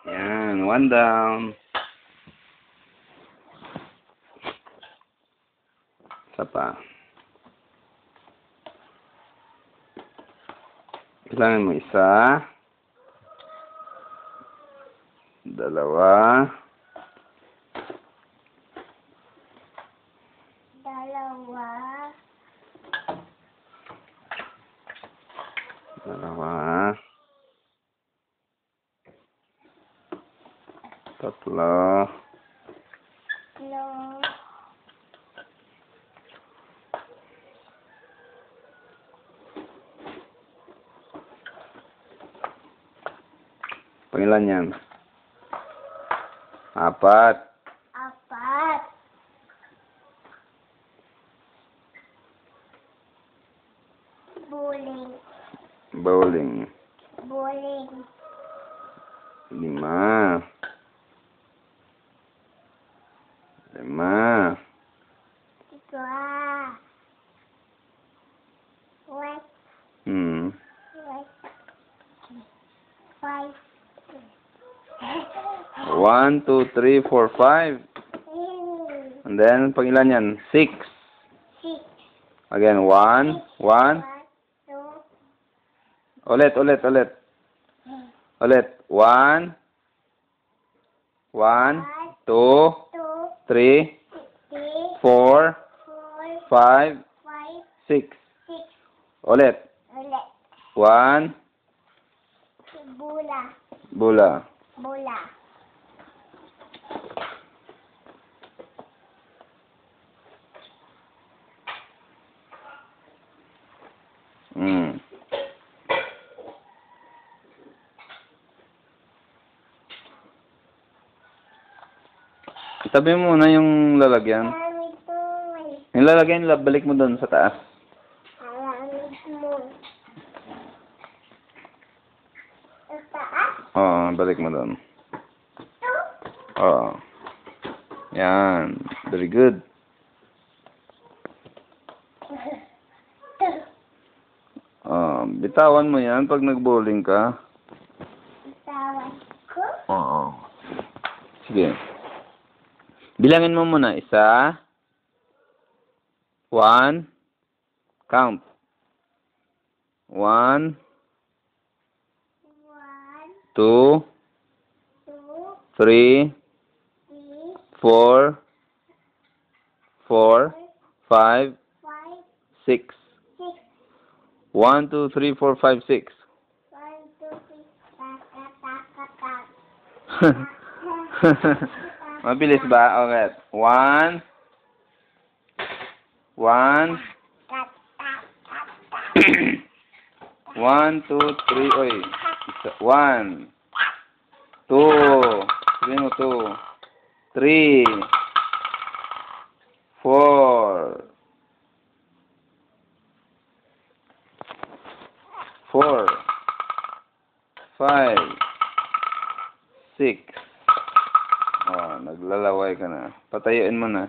Yan, one down. Isa pa. Kailangan mo isa. Dalawa. Tatlo. Pangilan yan? Apat. Bowling. Lima. Hmm. 1, 2, 3, 4, 5. And then, pangilan yan? 6. Again, 1. Ulit. 1. 2, 3, 4, 5, 6. Ulit. 1. Bula. Hmm. Itabi mo muna yung lalagyan. Yung lalagyan, balik mo doon sa taas. Oo, balik mo doon. Oo. Yan. Very good. Bitawan mo yan pag nag-bowling ka. Bitawan ko? Oo. Sige. Bilangin mo muna. 1. Count. 1, 2, 3, 4, 5, 6. 1, 2, 3, 4, 5, 6. 1, 2, 3, mabilis ba? Okay. 1, 1, 2, 3, oy. 1, 2, sabihin mo 2, 3, 4, 5, 6. Oh, naglalaway ka na. Patayuin mo na.